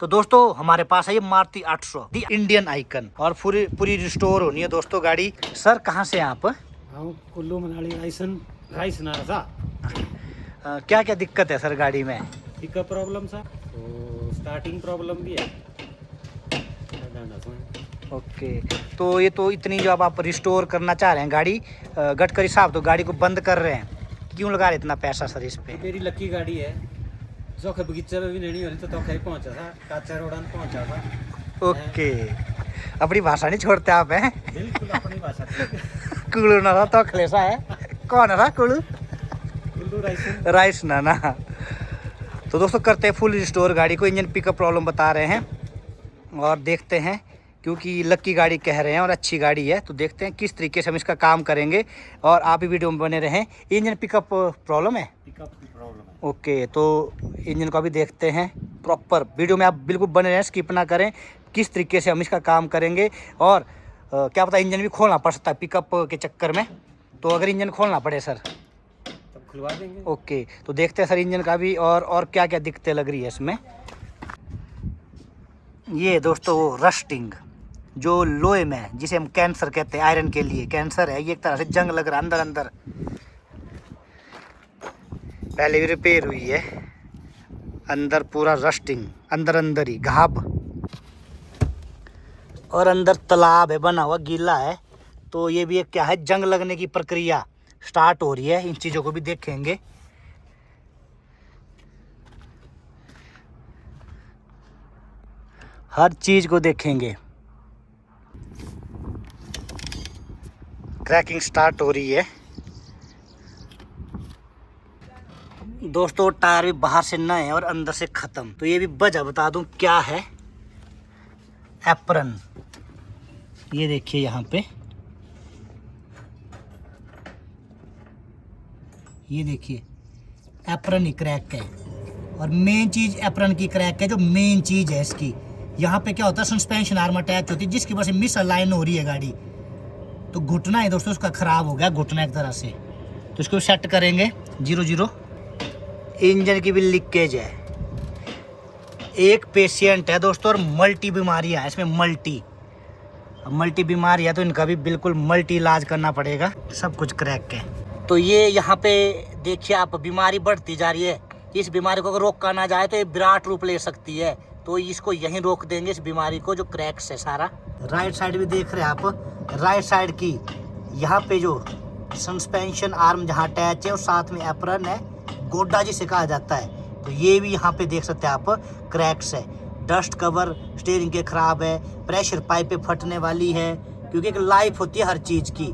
तो दोस्तों हमारे पास है ये मारुति 800 दी इंडियन आइकन और पूरी पूरी रिस्टोर होनी है दोस्तों गाड़ी। सर कहाँ से हैं आप? कुल्लू मनाली राइस नारा था। क्या क्या दिक्कत है सर गाड़ी में? पिकअप प्रॉब्लम था, तो स्टार्टिंग प्रॉब्लम भी है। ओके, तो ये तो इतनी जो अब आप रिस्टोर करना चाह रहे हैं गाड़ी, गडकरी साहब तो गाड़ी को बंद कर रहे हैं, क्यों लगा रहे इतना पैसा सर इस पे? मेरी लकी गाड़ी है, जो बगीचे में भी नहीं हो रही तो कहीं पहुंचा था, काचा रोडान पहुंचा था। ओके, अपनी भाषा नहीं छोड़ते आप हैं? बिल्कुल अपनी भाषा। कुल्लू ना तो खलेसा है, कौन है कुल्लू? कुल्लू राइस ना। तो दोस्तों करते हैं फुल रिस्टोर गाड़ी को, इंजन पिकअप प्रॉब्लम बता रहे हैं और देखते हैं, क्योंकि लकी गाड़ी कह रहे हैं और अच्छी गाड़ी है, तो देखते हैं किस तरीके से हम इसका काम करेंगे और आप भी वीडियो में बने रहें। इंजन पिकअप प्रॉब्लम है? पिकअप की प्रॉब्लम है। ओके, तो इंजन को भी देखते हैं प्रॉपर, वीडियो में आप बिल्कुल बने रहें, स्किप ना करें, किस तरीके से हम इसका काम करेंगे। और क्या पता इंजन भी खोलना पड़ सकता है पिकअप के चक्कर में, तो अगर इंजन खोलना पड़े सर तब खुलवा देंगे। ओके, तो देखते हैं सर इंजन का भी और क्या क्या दिक्कतें लग रही है इसमें। ये दोस्तों वो रस्टिंग जो लोहे में, जिसे हम कैंसर कहते हैं, आयरन के लिए कैंसर है ये, एक तरह से जंग लग रहा है अंदर अंदर, पहले भी रिपेयर हुई है, अंदर पूरा रस्टिंग, अंदर अंदर ही घाव, और अंदर तालाब है बना हुआ, गीला है, तो ये भी एक क्या है, जंग लगने की प्रक्रिया स्टार्ट हो रही है। इन चीज़ों को भी देखेंगे। हर चीज़ को देखेंगे। क्रैकिंग स्टार्ट हो रही है दोस्तों, टायर भी बाहर से नए हैं और अंदर से ख़त्म। तो ये भी वजह बता दूं क्या है, एप्रन, ये देखिए यहाँ पे, ये देखिए एप्रन ही क्रैक है, और मेन चीज़ एप्रन की क्रैक है, जो मेन चीज़ है इसकी। यहाँ पे क्या होता है, सस्पेंशन आर्म अटैच होती है, जिसकी वजह से मिस अलाइन हो रही है गाड़ी, तो घुटना है दोस्तों उसका ख़राब हो गया, घुटना एक तरह से, तो इसको सेट करेंगे 0-0। इंजन की भी लीकेज है, एक पेशेंट है दोस्तों, और मल्टी बीमारियाँ इसमें, मल्टी बीमारी है, तो इनका भी बिल्कुल मल्टी इलाज करना पड़ेगा, सब कुछ क्रैक है। तो ये यहाँ पे देखिए आप, बीमारी बढ़ती जा रही है, इस बीमारी को अगर रोका ना जाए तो ये विराट रूप ले सकती है, तो इसको यहीं रोक देंगे, इस बीमारी को, जो क्रैक्स है सारा। राइट साइड भी देख रहे हैं आप, राइट साइड की यहाँ पे जो सस्पेंशन आर्म जहाँ अटैच है, और साथ में एप्रन है, गोड्डा जिसे कहा जाता है, तो ये भी यहाँ पे देख सकते हैं आप, क्रैक्स है। डस्ट कवर स्टीयरिंग के ख़राब है, प्रेशर पाइपें फटने वाली है, क्योंकि एक लाइफ होती है हर चीज़ की,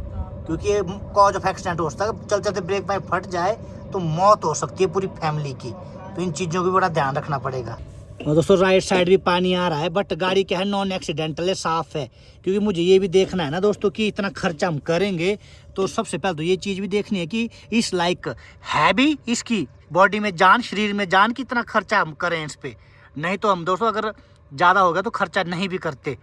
क्योंकि ये कॉज ऑफ एक्सीडेंट हो सकता है, चलते चलते ब्रेक पाइप फट जाए तो मौत हो सकती है पूरी फैमिली की, तो इन चीज़ों को भी बड़ा ध्यान रखना पड़ेगा। और दोस्तों राइट साइड भी पानी आ रहा है, बट गाड़ी क्या है, नॉन एक्सीडेंटल है, साफ़ है, क्योंकि मुझे ये भी देखना है ना दोस्तों कि इतना खर्चा हम करेंगे, तो सबसे पहले तो ये चीज़ भी देखनी है कि इस लाइक है भी इसकी बॉडी में जान, शरीर में जान, कि इतना खर्चा हम करें इस पर। नहीं तो हम दोस्तों अगर ज़्यादा होगा तो खर्चा नहीं भी करते,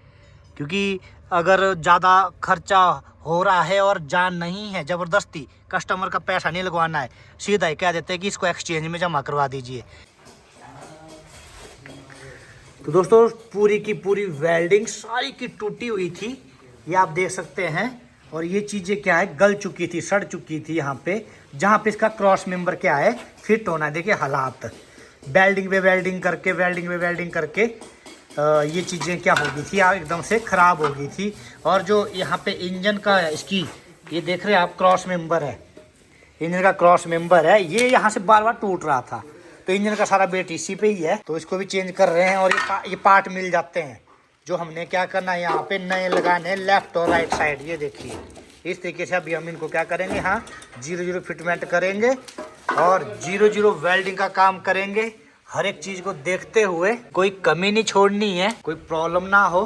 क्योंकि अगर ज़्यादा खर्चा हो रहा है और जान नहीं है, ज़बरदस्ती कस्टमर का पैसा नहीं लगवाना है, सीधा ही कह देते हैं कि इसको एक्सचेंज में जमा करवा दीजिए। तो दोस्तों पूरी की पूरी वेल्डिंग सारी की टूटी हुई थी, ये आप देख सकते हैं, और ये चीज़ें क्या है, गल चुकी थी, सड़ चुकी थी यहाँ पे, जहाँ पे इसका क्रॉस मेंबर क्या है, फिट होना है। देखिए हालात, वेल्डिंग पे वेल्डिंग करके ये चीज़ें क्या हो गई थी, एकदम से ख़राब हो गई थी। और जो यहाँ पे इंजन का इसकी, ये देख रहे हैं आप, क्रॉस मेंबर है, इंजन का क्रॉस मेंबर है, ये यहाँ से बार बार टूट रहा था, तो इंजन का सारा वेट इसी पे ही है, तो इसको भी चेंज कर रहे हैं। और ये पार्ट मिल जाते हैं, जो हमने क्या करना है, यहाँ पे नए लगाने लेफ्ट और राइट साइड, ये देखिए इस तरीके से। अभी हम इनको क्या करेंगे, हाँ 0-0 फिटमेंट करेंगे और 0-0 वेल्डिंग का काम करेंगे, हर एक चीज़ को देखते हुए, कोई कमी नहीं छोड़नी है, कोई प्रॉब्लम ना हो।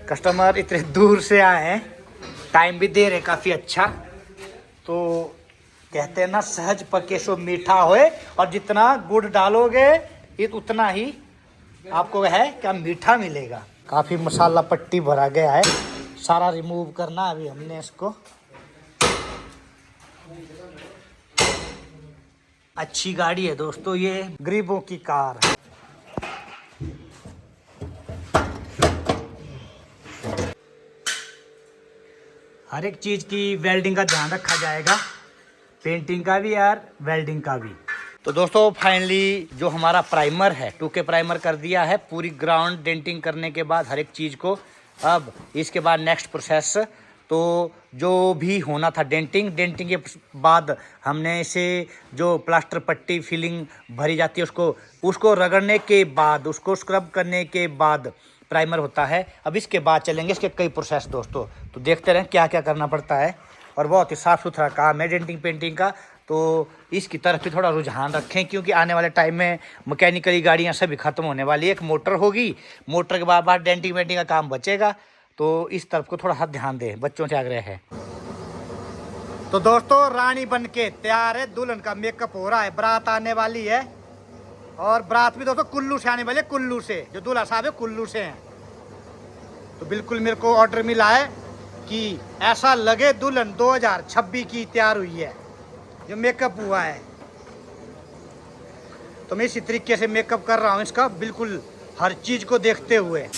कस्टमर इतने दूर से आए हैं, टाइम भी दे रहे हैं काफ़ी अच्छा, तो कहते हैं ना, सहज पके सो मीठा होए, और जितना गुड़ डालोगे ये उतना ही आपको है क्या मीठा मिलेगा। काफ़ी मसाला पट्टी भरा गया है, सारा रिमूव करना अभी हमने इसको। अच्छी गाड़ी है दोस्तों, ये गरीबों की कार है। हर एक चीज़ की वेल्डिंग का ध्यान रखा जाएगा, पेंटिंग का भी और वेल्डिंग का भी। तो दोस्तों फाइनली जो हमारा प्राइमर है 2K प्राइमर कर दिया है पूरी ग्राउंड डेंटिंग करने के बाद हर एक चीज़ को। अब इसके बाद नेक्स्ट प्रोसेस, तो जो भी होना था डेंटिंग के बाद हमने इसे जो प्लास्टर पट्टी फिलिंग भरी जाती है उसको रगड़ने के बाद, उसको स्क्रब करने के बाद प्राइमर होता है। अब इसके बाद चलेंगे इसके कई प्रोसेस दोस्तों, तो देखते रहें क्या क्या करना पड़ता है। और बहुत ही साफ़ सुथरा काम है डेंटिंग पेंटिंग का, तो इसकी तरफ भी थोड़ा रुझान रखें क्योंकि आने वाले टाइम में मैकेनिकली गाड़ियाँ सभी ख़त्म होने वाली है। एक मोटर होगी, मोटर के बाद डेंटिंग पेंटिंग का काम बचेगा, तो इस तरफ को थोड़ा सा ध्यान दें, बच्चों से आग्रह है। तो दोस्तों रानी बन के तैयार है, दुल्हन का मेकअप हो रहा है, बारात आने वाली है और बारात भी दोस्तों कुल्लू से आने वाली है, कुल्लू से, जो दूल्हा साहब है कुल्लू से हैं। तो बिल्कुल मेरे को ऑर्डर मिला है कि ऐसा लगे दुल्हन 2026 की तैयार हुई है, जो मेकअप हुआ है। तो मैं इसी तरीके से मेकअप कर रहा हूँ इसका, बिल्कुल हर चीज़ को देखते हुए।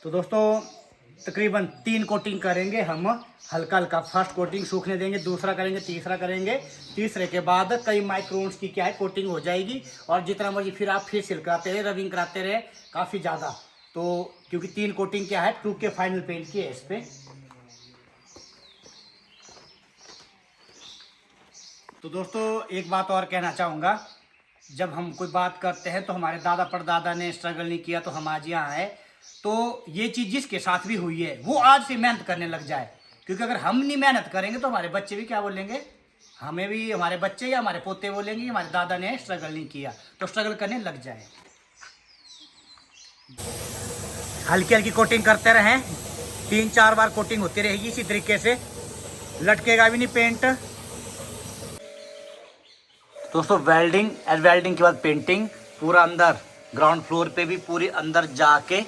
तो दोस्तों तकरीबन 3 कोटिंग करेंगे हम, हल्का हल्का। फर्स्ट कोटिंग सूखने देंगे, दूसरा करेंगे, तीसरा करेंगे, तीसरे के बाद कई माइक्रोन्स की क्या है कोटिंग हो जाएगी। और जितना मर्जी फिर आप फिर सिल कराते रहे, रबिंग कराते रहे काफ़ी ज़्यादा। तो क्योंकि 3 कोटिंग क्या है 2K फाइनल पेंट की है इस पर। तो दोस्तों एक बात और कहना चाहूँगा, जब हम कोई बात करते हैं तो हमारे दादा परदादा ने स्ट्रगल नहीं किया तो हम आज यहाँ आए। तो ये चीज़ जिसके साथ भी हुई है वो आज से मेहनत करने लग जाए, क्योंकि अगर हम नहीं मेहनत करेंगे तो हमारे बच्चे भी क्या बोलेंगे, हमें भी हमारे बच्चे या हमारे पोते बोलेंगे हमारे दादा ने स्ट्रगल नहीं किया। तो स्ट्रगल करने लग जाए। हल्की हल्की कोटिंग करते रहें, 3-4 बार कोटिंग होती रहेगी इसी तरीके से, लटकेगा भी नहीं पेंट। दोस्तों वेल्डिंग एंड वेल्डिंग के बाद पेंटिंग, पूरा अंदर ग्राउंड फ्लोर पे भी पूरी अंदर जाके,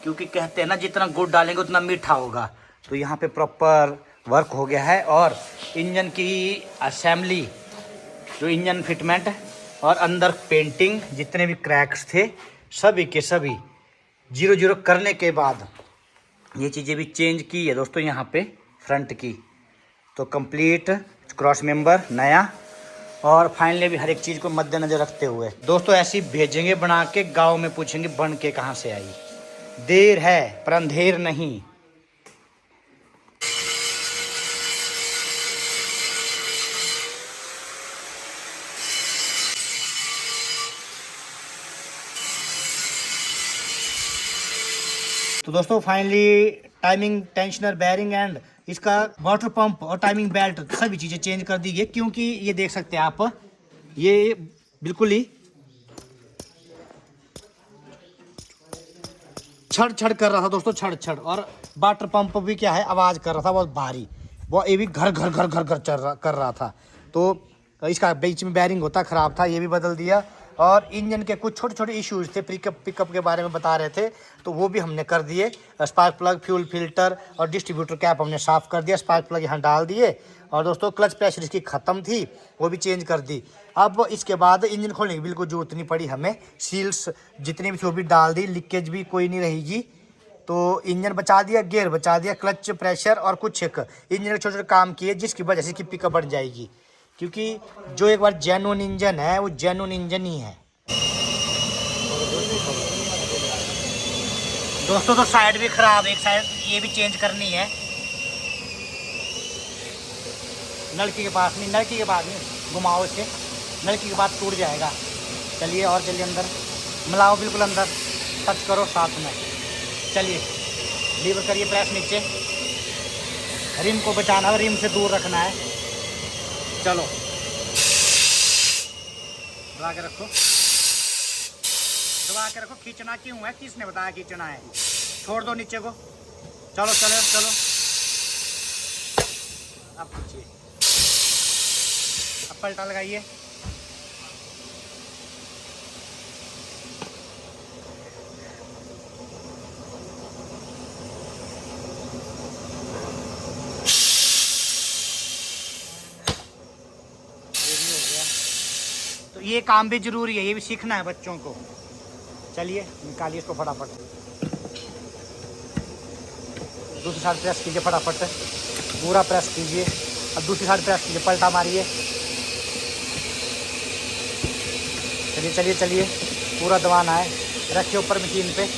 क्योंकि कहते हैं ना जितना गुड़ डालेंगे उतना मीठा होगा। तो यहाँ पे प्रॉपर वर्क हो गया है और इंजन की असेंबली, जो इंजन फिटमेंट और अंदर पेंटिंग, जितने भी क्रैक्स थे सभी के सभी 0-0 करने के बाद ये चीज़ें भी चेंज की है दोस्तों यहाँ पे फ्रंट की। तो कंप्लीट क्रॉस मेंबर नया, और फाइनली भी हर एक चीज़ को मद्देनजर रखते हुए दोस्तों ऐसी भेजेंगे बना के, गांव में पूछेंगे बन के कहाँ से आई। देर है पर अंधेर नहीं। तो दोस्तों finally timing tensioner bearing and इसका वाटर पंप और टाइमिंग बेल्ट सभी चीज़ें चेंज कर दी गई, क्योंकि ये देख सकते हैं आप, ये बिल्कुल ही छड़ छड़ कर रहा था दोस्तों, छड़ छड़। और वाटर पंप भी क्या है, आवाज़ कर रहा था बहुत भारी, वो ये भी घर घर घर घर घर कर रहा था। तो इसका बीच में बैरिंग होता ख़राब था, ये भी बदल दिया। और इंजन के कुछ छोटे छोटे इश्यूज थे, पिकअप के बारे में बता रहे थे, तो वो भी हमने कर दिए। स्पार्क प्लग, फ्यूल फिल्टर और डिस्ट्रीब्यूटर कैप हमने साफ़ कर दिया, स्पार्क प्लग यहाँ डाल दिए। और दोस्तों क्लच प्रेशर इसकी ख़त्म थी, वो भी चेंज कर दी। अब इसके बाद इंजन खोलने की बिल्कुल जरूरत नहीं पड़ी हमें, सील्स जितनी भी थी वो भी डाल दी, लीकेज भी कोई नहीं रहेगी। तो इंजन बचा दिया, गियर बचा दिया, क्लच प्रेशर और कुछ एक इंजन के छोटे छोटे काम किए, जिसकी वजह से इसकी पिकअप बढ़ जाएगी। क्योंकि जो एक बार जेन्युइन इंजन है वो जेन्युइन इंजन ही है दोस्तों। तो साइड भी खराब, एक साइड ये भी चेंज करनी है। नलकी के पास नहीं, नलकी के पास नहीं, घुमाओ इसे, नलकी के बाद टूट जाएगा। चलिए और चलिए अंदर, मिलाओ बिल्कुल अंदर, टच करो साथ में। चलिए लीवर करिए प्रेस नीचे, रिम को बचाना है, रिम से दूर रखना है। चलो दबा के रखो, दबा के रखो। खींचना क्यों है, किसने बताया खींचना है, छोड़ दो नीचे को। चलो चलो चलो, अब खींचिए, अब पलटा लगाइए। तो ये काम भी जरूरी है, ये भी सीखना है बच्चों को। चलिए निकालिए इसको फटाफट, दूसरी साइड प्रेस कीजिए फटाफट, पूरा प्रेस कीजिए। अब दूसरी साइड प्रेस कीजिए, पलटा मारिए। चलिए चलिए चलिए, पूरा दबाना है, रखिए ऊपर मशीन पे।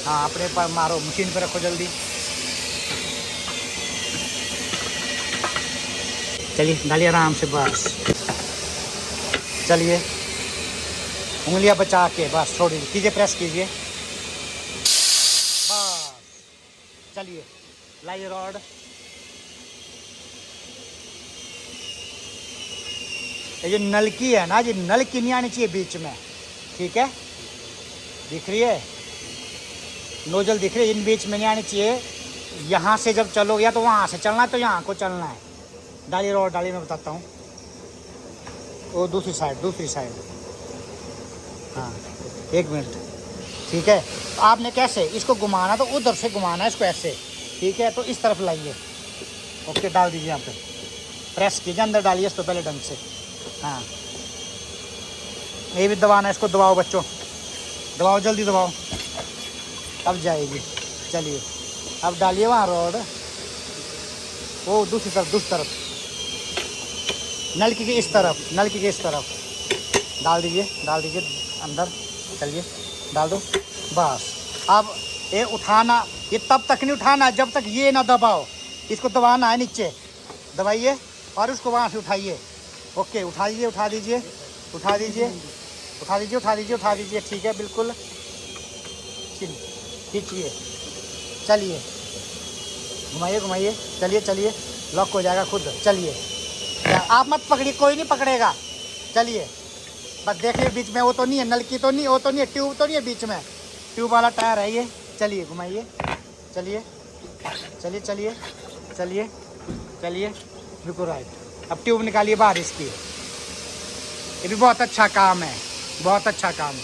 हाँ अपने पर मारो, मशीन पे रखो जल्दी। चलिए डालिए आराम से, बस चलिए उंगलियां बचा के, बस थोड़ी कीजिए, प्रेस कीजिए, बस। चलिए लाइए रॉड, ये जो नलकी है ना, ये नलकी नहीं आनी चाहिए बीच में, ठीक है, दिख रही है नोजल, दिख रही है, इन बीच में नहीं आनी चाहिए। यहाँ से जब चलोगे या तो वहाँ से चलना है, तो यहाँ को चलना है। डालिए रॉड, डालिए, मैं बताता हूँ। वो दूसरी साइड, हाँ 1 मिनट, ठीक है। तो आपने कैसे इसको घुमाना, तो उधर से घुमाना है इसको ऐसे, ठीक है। तो इस तरफ लाइए, ओके, डाल दीजिए यहाँ पे, प्रेस कीजिए, अंदर डालिए इसको पहले ढंग से। हाँ ये भी दबाना है, इसको दबाओ बच्चों, दबाओ जल्दी दबाओ, अब जाएगी। चलिए अब डालिए वहाँ रॉड, वो दूसरी तरफ, नलकी के इस तरफ, नलकी के इस तरफ डाल दीजिए अंदर। चलिए डाल दो, बस। अब ये उठाना, ये तब तक नहीं उठाना जब तक ये ना दबाओ, इसको दबाना है नीचे, दबाइए और उसको वहाँ से उठाइए। ओके, उठा दीजिए, ठीक है, बिल्कुल खींचिए। चलिए घुमाइए, चलिए लॉक हो जाएगा खुद। चलिए आप मत पकड़िए, कोई नहीं पकड़ेगा। चलिए बस देखिए बीच में वो तो नहीं है, नलकी तो नहीं, वो तो नहीं है, ट्यूब तो नहीं है बीच में, ट्यूब वाला टायर है ये। चलिए घुमाइए, चलिए बिल्कुल राइट। अब ट्यूब निकालिए बाहर इसकी, ये भी बहुत अच्छा काम है, बहुत अच्छा काम।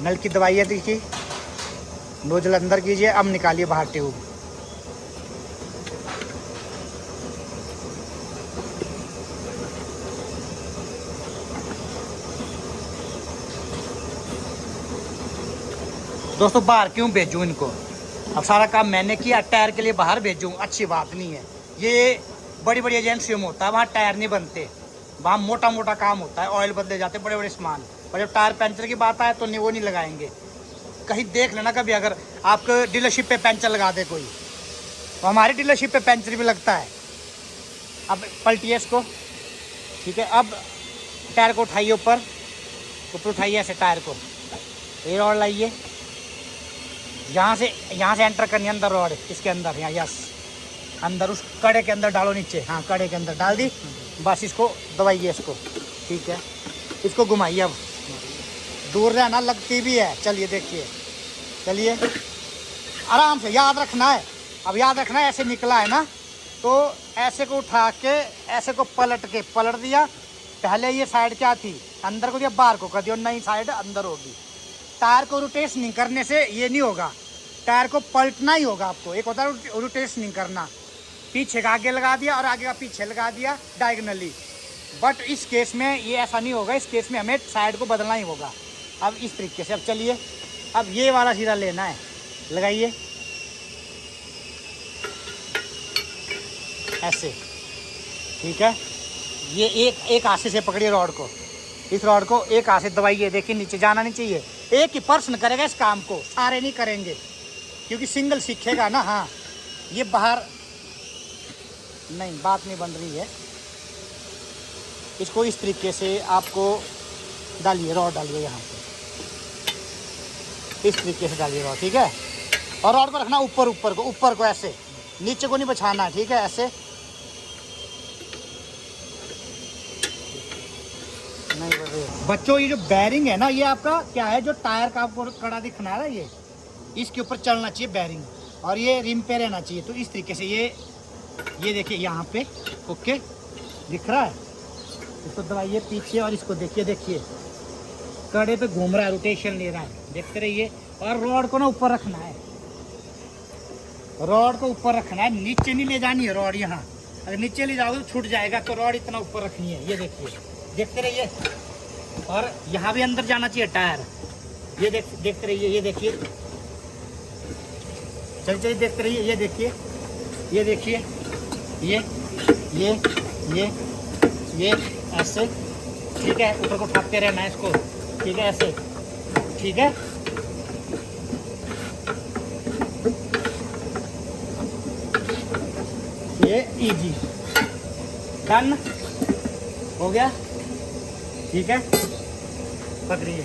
नल की दवाइयाँ देखिए, नोजल अंदर कीजिए, अब निकालिए बाहर ट्यूब। दोस्तों बाहर क्यों भेजूँ इनको, अब सारा काम मैंने किया, टायर के लिए बाहर भेजूँ अच्छी बात नहीं है। ये बड़ी बड़ी एजेंसियों में होता है, वहाँ टायर नहीं बनते, वहाँ मोटा मोटा काम होता है, ऑयल बदले जाते हैं, बड़े बड़े सामान। और जब टायर पंचर की बात आए तो नहीं, वो नहीं लगाएंगे। कहीं देख लेना कभी अगर आपको डीलरशिप पे पंचर लगा दे कोई, तो हमारी डीलरशिप पे पंचर भी लगता है। अब पलटिए इसको, ठीक है। अब टायर को उठाइए ऊपर, ऊपर उठाइए ऐसे टायर को, ये रॉड लाइए, यहाँ से एंटर करनी अंदर रॉड, इसके अंदर यहाँ, यस अंदर उस कड़े के अंदर डालो नीचे, हाँ कड़े के अंदर डाल दी, बस इसको दबाइए इसको, ठीक है, इसको घुमाइए। अब दूर रहना, लगती भी है। चलिए देखिए, चलिए आराम से, याद रखना है। अब याद रखना है, ऐसे निकला है ना, तो ऐसे को उठा के ऐसे को पलट दिया। पहले ये साइड क्या थी, अंदर को दिया, बाहर को कर दिया, नई साइड अंदर होगी। टायर को रोटेट नहीं करने से ये नहीं होगा, टायर को पलटना ही होगा आपको। एक होता है रोटेट नहीं करना, पीछे का आगे लगा दिया और आगे का पीछे लगा दिया डायगनली, बट इस केस में ये ऐसा नहीं होगा। इस केस में हमें साइड को बदलना ही होगा। अब इस तरीके से, अब चलिए, अब ये वाला सीधा लेना है, लगाइए ऐसे, ठीक है। ये एक हाथ से पकड़िए रॉड को, इस रॉड को एक हाथ से दबाइए, देखिए नीचे जाना नहीं चाहिए। एक ही पर्सन करेगा इस काम को, सारे नहीं करेंगे, क्योंकि सिंगल सीखेगा ना। हाँ ये बाहर नहीं, बात नहीं बन रही है। इसको इस तरीके से आपको डालिए, रॉड डालिए यहाँ पे, इस तरीके से डालिए रॉड, ठीक है। और रॉड को रखना ऊपर को ऐसे, नीचे को नहीं बछाना है, ठीक है, ऐसे नहीं बढ़ रही है। बच्चों ये जो बैरिंग है ना, ये आपका क्या है, जो टायर का आपको कड़ा दिखना है ना, ये इसके ऊपर चलना चाहिए बैरिंग, और ये रिम पे रहना चाहिए। तो इस तरीके से ये देखिए यहाँ पे, ओके दिख रहा है, इसको दबाइए पीछे और इसको देखिए कड़े पे घूम रहा है, रोटेशन ले रहा है, देखते रहिए। और रॉड को ना ऊपर रखना है, रॉड को ऊपर रखना है, नीचे नहीं ले जानी है रॉड। यहाँ अगर नीचे ले जाओगे तो छूट जाएगा, तो रॉड इतना ऊपर रखनी है। ये देखिए, देखते रहिए। और यहाँ भी अंदर जाना चाहिए टायर, ये देखते रहिए, ये देखिए, चलिए देखते रहिए, ये देखिए, ये ऐसे, ठीक है। ऊपर को उठाते रहना है इसको, ठीक है, ऐसे, ठीक है। ये इजी, डन हो गया, ठीक है। पकड़िए,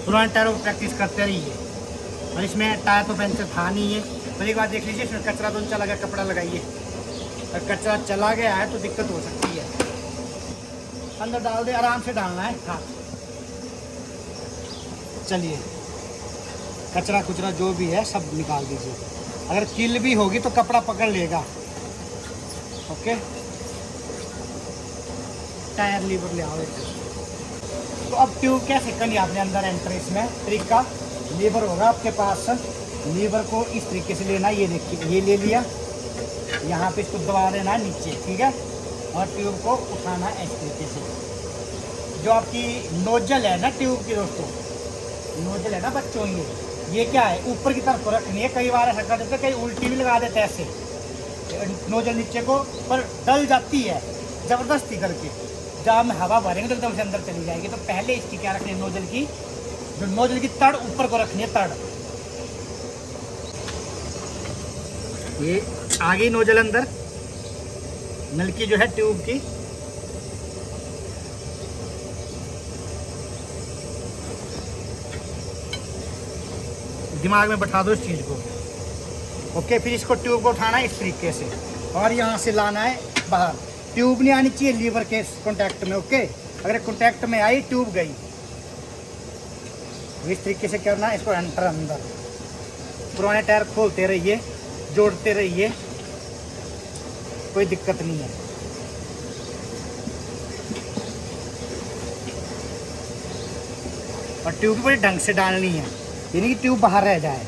पुराने टायरों को प्रैक्टिस करते रहिए। और इसमें टायर तो पंचर था नहीं है, तो एक बार देख लीजिए, इसमें कचरा तो चला गया, कपड़ा लगाइए। अगर कचरा चला गया है तो दिक्कत हो सकती है। अंदर डाल दे, आराम से डालना है हाथ। चलिए, कचरा कुचरा जो भी है सब निकाल दीजिए। अगर किल भी होगी तो कपड़ा पकड़ लेगा, ओके। टायर लीवर ले आओ। तो अब ट्यूब कैसे करनी है आपने अंदर एंटर, इसमें तरीका, लीवर होगा आपके पास, लीवर को इस तरीके से लेना, ये देखिए, ये ले लिया, यहाँ पे इसको दबा देना है नीचे, ठीक है। और ट्यूब को उठाना है इस तरीके से। जो आपकी नोजल है ना ट्यूब की, दोस्तों नोजल है ना बच्चों, ये क्या है, ऊपर की तरफ रखनी है। कई बार ऐसा कर देते, कई उल्टी भी लगा देते हैं ऐसे, नोजल नीचे को, पर डल जाती है ज़बरदस्ती करके। जब हम हवा भरेंगे तो एकदम से अंदर चली जाएगी। तो पहले इसकी क्या रखनी है, नोजल की, जो नोजल की तड़ ऊपर को रखनी है, तड़। ये आ गई नोजल अंदर, नलकी जो है ट्यूब की। दिमाग में बैठा दो इस चीज़ को, ओके। फिर इसको ट्यूब को उठाना है इस तरीके से, और यहाँ से लाना है बाहर। ट्यूब नहीं आनी चाहिए लीवर के कांटेक्ट में, ओके। अगर कांटेक्ट में आई, ट्यूब गई। इस तरीके से करना है इसको, एंटर अंदर। पुराने टायर खोलते रहिए, जोड़ते रहिए, कोई दिक्कत नहीं है। और ट्यूब बड़े ढंग से डालनी है, यानी कि ट्यूब बाहर रह जाए।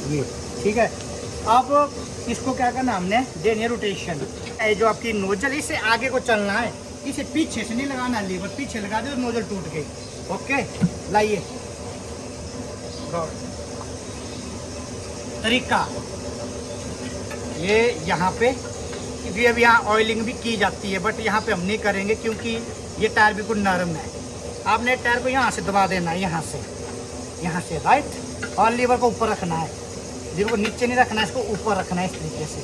ये ठीक है। अब इसको क्या करना, हमने देनी है रोटेशन। जो आपकी नोजल, इससे आगे को चलना है, इसे पीछे से नहीं लगाना, लीवर पीछे लगा दे तो नोजल टूट गई, ओके। लाइए तरीका, ये यहाँ पे भी, अब यहाँ ऑयलिंग भी की जाती है, बट यहाँ पे हम नहीं करेंगे क्योंकि ये टायर बिल्कुल नरम है। आपने टायर को यहाँ से दबा देना है, यहाँ से राइट, और लीवर को ऊपर रखना है, लीवर को नीचे नहीं रखना है, इसको ऊपर रखना है इस तरीके से,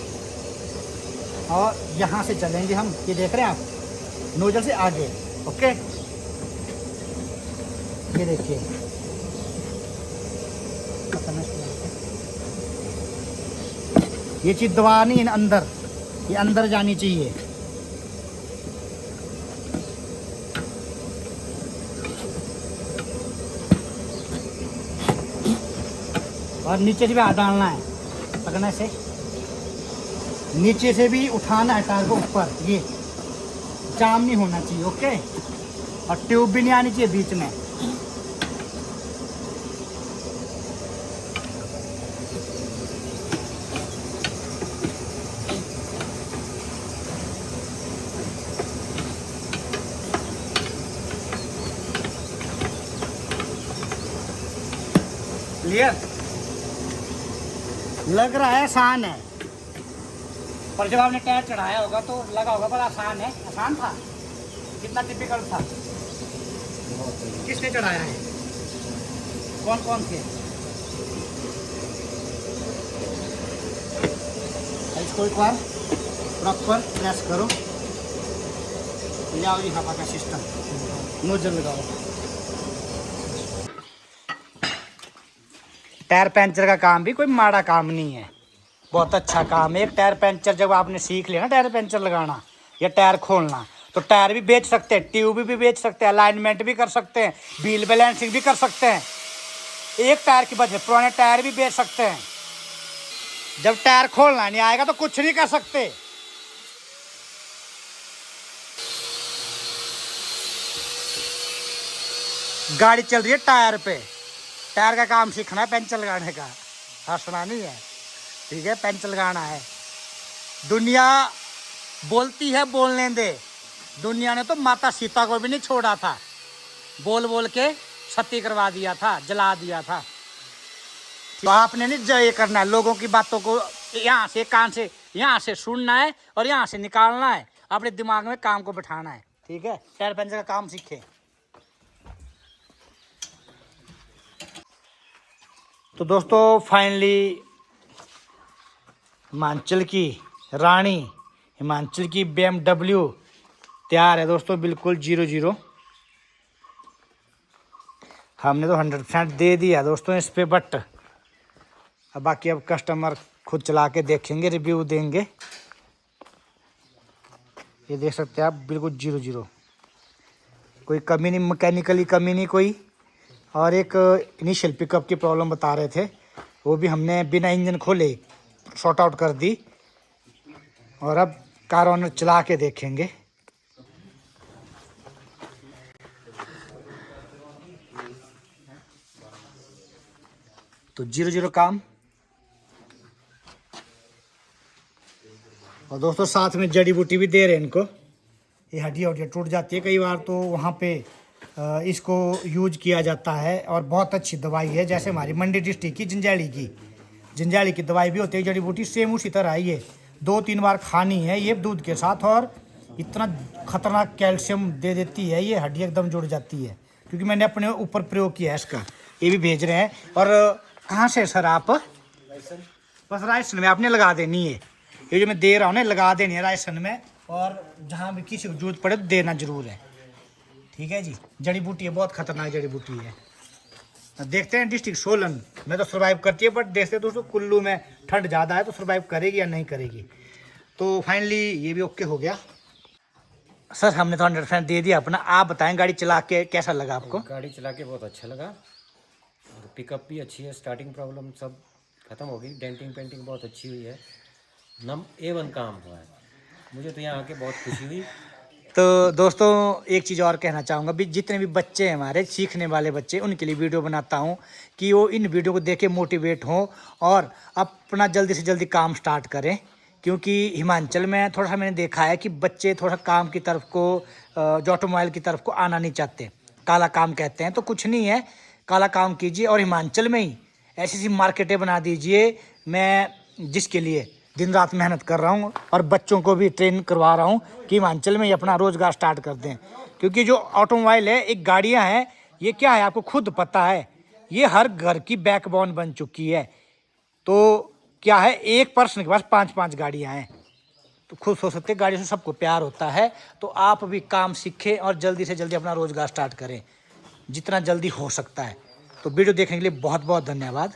और यहाँ से चलेंगे हम, ये देख रहे हैं आप, नोजल से आगे। ओके, ये देखिए, ये चीज़ दबानी है अंदर, ये अंदर जानी चाहिए। और नीचे से भी हाथ डालना है, पकड़ने से नीचे से भी उठाना है टायर को ऊपर, ये जाम नहीं होना चाहिए। ओके, और ट्यूब भी नहीं आनी चाहिए बीच में। क्लियर? लग रहा है आसान है, पर जब आपने टायर चढ़ाया होगा तो लगा होगा पर आसान है। आसान था? कितना टिपिकल था? किसने चढ़ाया है? कौन कौन थे? इसको एक बार प्रॉपर प्रेस करो, जाओ जी हवा का सिस्टम, नोजल लगाओ। टायर पंचर का काम भी कोई माड़ा काम नहीं है, बहुत अच्छा काम है। एक टायर पंचर जब आपने सीख लिया ना टायर पंचर लगाना या टायर खोलना, तो टायर भी बेच सकते हैं, ट्यूब भी बेच सकते हैं, अलाइनमेंट भी कर सकते हैं, व्हील बैलेंसिंग भी कर सकते हैं। एक टायर की वजह पुराने टायर भी बेच सकते हैं। जब टायर खोलना नहीं आएगा तो कुछ नहीं कर सकते। गाड़ी चल रही है टायर पे, टायर का काम सीखना है, पंचर लगाने का, हंसना नहीं है, ठीक है? पंचर लगाना है। दुनिया बोलती है बोलने दे, दुनिया ने तो माता सीता को भी नहीं छोड़ा था, बोल बोल के सती करवा दिया था, जला दिया था। तो आपने नहीं ये करना है, लोगों की बातों को यहाँ से कान से यहाँ से सुनना है और यहाँ से निकालना है, अपने दिमाग में काम को बिठाना है, ठीक है? टायर पंचर का काम सीखे। तो दोस्तों फाइनली हिमाचल की रानी, हिमाचल की BMW तैयार है दोस्तों, बिल्कुल 0-0। हमने तो 100% दे दिया दोस्तों इस पे, बट अब बाकी अब कस्टमर खुद चला के देखेंगे, रिव्यू देंगे। ये देख सकते हैं आप, बिल्कुल 0-0, कोई कमी नहीं, मैकेनिकली कमी नहीं कोई। और एक इनिशियल पिकअप की प्रॉब्लम बता रहे थे, वो भी हमने बिना इंजन खोले सॉर्ट आउट कर दी। और अब कार ऑनर चला के देखेंगे। तो 0-0 काम। और दोस्तों साथ में जड़ी बूटी भी दे रहे हैं इनको, ये हड्डियाँ टूट जाती है कई बार, तो वहाँ पे इसको यूज किया जाता है। और बहुत अच्छी दवाई है, जैसे हमारी मंडी डिस्ट्रिक्ट की जंजाली की दवाई भी होती है, जड़ी बूटी सेम उसी तरह ही है। 2-3 बार खानी है ये दूध के साथ, और इतना खतरनाक कैल्शियम दे देती है, ये हड्डी एकदम जुड़ जाती है। क्योंकि मैंने अपने ऊपर प्रयोग किया है इसका, ये भी भेज रहे हैं। और कहाँ से सर आप? बस रायसन में आपने लगा देनी है, ये जो मैं दे रहा हूँ ना लगा देनी है रायसन में, और जहाँ भी किसी को जरूरत पड़े तो देना जरूर है, ठीक है जी? जड़ी बूटी है, बहुत खतरनाक जड़ी बूटी है। देखते हैं डिस्ट्रिक्ट सोलन में तो सर्वाइव करती है, बट देखते हैं दोस्तों कुल्लू में ठंड ज़्यादा है तो सर्वाइव करेगी या नहीं करेगी। तो फाइनली ये भी ओके हो गया। सर हमने तो 100% दे दिया अपना, आप बताएं गाड़ी चला के कैसा लगा आपको? गाड़ी चला के बहुत अच्छा लगा, पिकअप भी अच्छी है, स्टार्टिंग प्रॉब्लम सब खत्म हो गई, डेंटिंग पेंटिंग बहुत अच्छी हुई है, A1 काम हुआ है, मुझे तो यहाँ आके बहुत खुशी हुई। तो दोस्तों एक चीज़ और कहना चाहूँगा, भी जितने भी बच्चे हैं हमारे सीखने वाले बच्चे, उनके लिए वीडियो बनाता हूँ कि वो इन वीडियो को देख के मोटिवेट हों और अपना जल्दी से जल्दी काम स्टार्ट करें। क्योंकि हिमाचल में थोड़ा सा मैंने देखा है कि बच्चे थोड़ा काम की तरफ को, जो ऑटोमोबाइल की तरफ को आना नहीं चाहते, काला काम कहते हैं। तो कुछ नहीं है, काला काम कीजिए और हिमाचल में ही ऐसी ऐसी मार्केटें बना दीजिए। मैं जिसके लिए दिन रात मेहनत कर रहा हूँ और बच्चों को भी ट्रेन करवा रहा हूँ कि हिमाचल में ही अपना रोज़गार स्टार्ट कर दें। क्योंकि जो ऑटोमोबाइल है, एक गाड़ियाँ हैं, ये क्या है आपको खुद पता है, ये हर घर की बैकबोन बन चुकी है। तो क्या है, एक पर्सन के पास 5-5 गाड़ियाँ हैं, तो खुश हो सकते हैं। गाड़ी से सबको प्यार होता है, तो आप भी काम सीखें और जल्दी से जल्दी अपना रोजगार स्टार्ट करें जितना जल्दी हो सकता है। तो वीडियो देखने के लिए बहुत बहुत धन्यवाद।